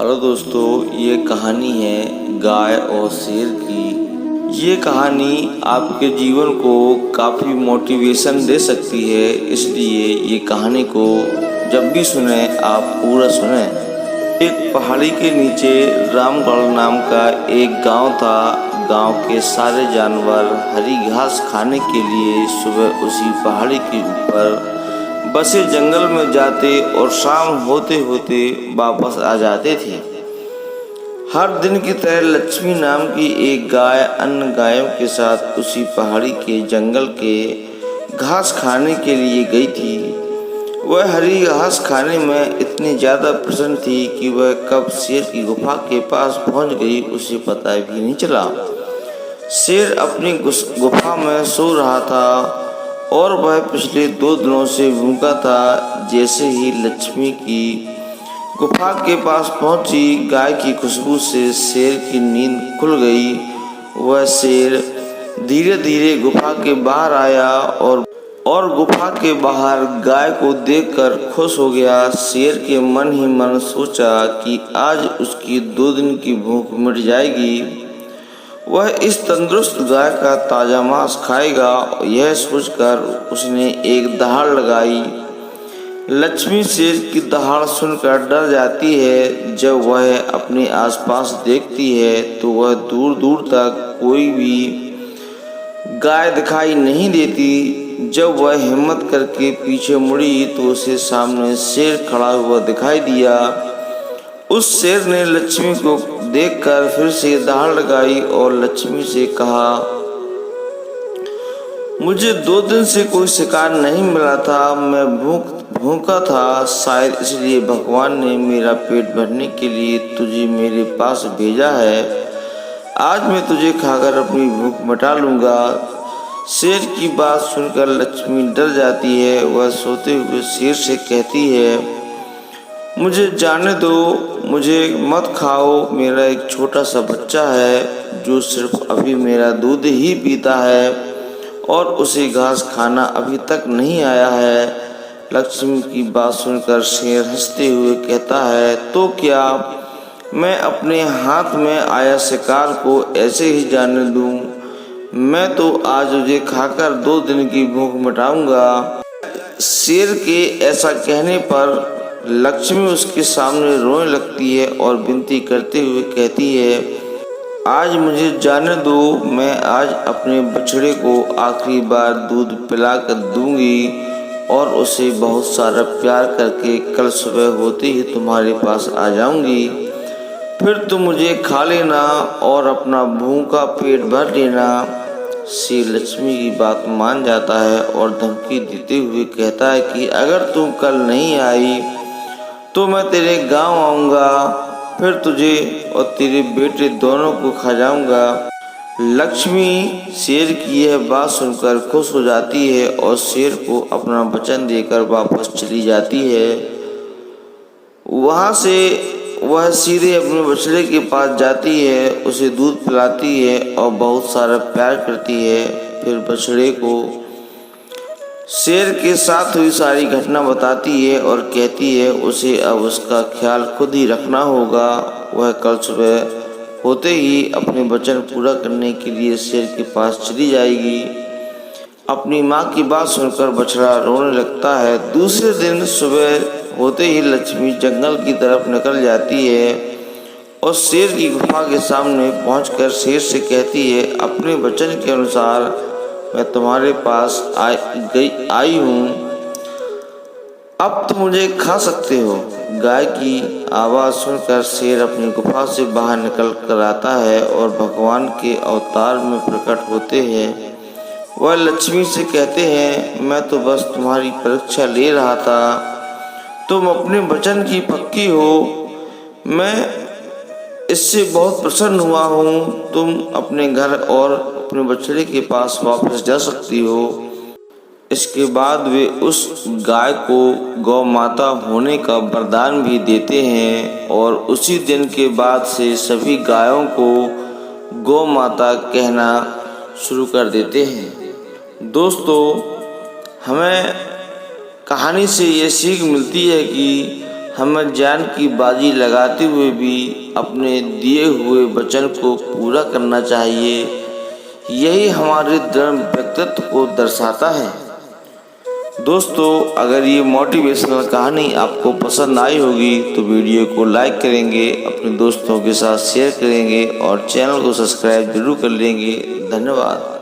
Hello दोस्तों, ये कहानी है गाय और शेर की। ये कहानी आपके जीवन को काफ़ी मोटिवेशन दे सकती है, इसलिए ये कहानी को जब भी सुने आप पूरा सुने। एक पहाड़ी के नीचे रामगढ़ नाम का एक गांव था। गांव के सारे जानवर हरी घास खाने के लिए सुबह उसी पहाड़ी के ऊपर बसे जंगल में जाते और शाम होते होते वापस आ जाते थे। हर दिन की तरह लक्ष्मी नाम की एक गाय अन्य गायों के साथ उसी पहाड़ी के जंगल के घास खाने के लिए गई थी। वह हरी घास खाने में इतनी ज़्यादा प्रसन्न थी कि वह कब शेर की गुफा के पास पहुंच गई उसे पता भी नहीं चला। शेर अपनी गुफा में सो रहा था और वह पिछले 2 दिनों से भूखा था। जैसे ही लक्ष्मी की गुफा के पास पहुंची, गाय की खुशबू से शेर की नींद खुल गई। वह शेर धीरे धीरे गुफा के बाहर आया और गुफा के बाहर गाय को देखकर खुश हो गया। शेर के मन ही मन सोचा कि आज उसकी 2 दिन की भूख मिट जाएगी। वह इस तंदुरुस्त गाय का ताज़ा मांस खाएगा। यह सोचकर उसने एक दहाड़ लगाई। लक्ष्मी शेर की दहाड़ सुनकर डर जाती है। जब वह अपने आसपास देखती है तो वह दूर दूर तक कोई भी गाय दिखाई नहीं देती। जब वह हिम्मत करके पीछे मुड़ी तो उसे सामने शेर खड़ा हुआ दिखाई दिया। उस शेर ने लक्ष्मी को देखकर फिर से दहाड़ लगाई और लक्ष्मी से कहा, मुझे 2 दिन से कोई शिकार नहीं मिला था। मैं भूखा था, शायद इसलिए भगवान ने मेरा पेट भरने के लिए तुझे मेरे पास भेजा है। आज मैं तुझे खाकर अपनी भूख मिटा लूँगा। शेर की बात सुनकर लक्ष्मी डर जाती है। वह सोते हुए शेर से कहती है, मुझे जाने दो, मुझे मत खाओ। मेरा एक छोटा सा बच्चा है जो सिर्फ अभी मेरा दूध ही पीता है और उसे घास खाना अभी तक नहीं आया है। लक्ष्मी की बात सुनकर शेर हंसते हुए कहता है, तो क्या मैं अपने हाथ में आया शिकार को ऐसे ही जाने दूं? मैं तो आज उसे खाकर 2 दिन की भूख मिटाऊंगा। शेर के ऐसा कहने पर लक्ष्मी उसके सामने रोने लगती है और विनती करते हुए कहती है, आज मुझे जाने दो। मैं आज अपने बछड़े को आखिरी बार दूध पिलाकर दूंगी और उसे बहुत सारा प्यार करके कल सुबह होते ही तुम्हारे पास आ जाऊंगी। फिर तुम मुझे खा लेना और अपना भूखा पेट भर लेना। शेर लक्ष्मी की बात मान जाता है और धमकी देते हुए कहता है कि अगर तुम कल नहीं आई तो मैं तेरे गांव आऊँगा, फिर तुझे और तेरे बेटे दोनों को खा जाऊँगा। लक्ष्मी शेर की यह बात सुनकर खुश हो जाती है और शेर को अपना वचन देकर वापस चली जाती है। वहाँ से वह सीधे अपने बछड़े के पास जाती है, उसे दूध पिलाती है और बहुत सारा प्यार करती है। फिर बछड़े को शेर के साथ हुई सारी घटना बताती है और कहती है उसे अब उसका ख्याल खुद ही रखना होगा। वह कल सुबह होते ही अपने वचन पूरा करने के लिए शेर के पास चली जाएगी। अपनी माँ की बात सुनकर बछड़ा रोने लगता है। दूसरे दिन सुबह होते ही लक्ष्मी जंगल की तरफ निकल जाती है और शेर की गुफा के सामने पहुंचकर शेर से कहती है, अपने वचन के अनुसार मैं तुम्हारे पास आई हूँ, अब तुम मुझे खा सकते हो। गाय की आवाज़ सुनकर शेर अपनी गुफा से बाहर निकल कर आता है और भगवान के अवतार में प्रकट होते हैं। वह लक्ष्मी से कहते हैं, मैं तो बस तुम्हारी परीक्षा ले रहा था, तुम अपने वचन की पक्की हो। मैं इससे बहुत प्रसन्न हुआ हूँ। तुम अपने घर और अपने बछड़े के पास वापस जा सकती हो। इसके बाद वे उस गाय को गौ माता होने का वरदान भी देते हैं और उसी दिन के बाद से सभी गायों को गौ माता कहना शुरू कर देते हैं। दोस्तों, हमें कहानी से ये सीख मिलती है कि हमें जान की बाजी लगाते हुए भी अपने दिए हुए वचन को पूरा करना चाहिए। यही हमारे दृढ़ व्यक्तित्व को दर्शाता है। दोस्तों, अगर ये मोटिवेशनल कहानी आपको पसंद आई होगी तो वीडियो को लाइक करेंगे, अपने दोस्तों के साथ शेयर करेंगे और चैनल को सब्सक्राइब जरूर कर लेंगे। धन्यवाद।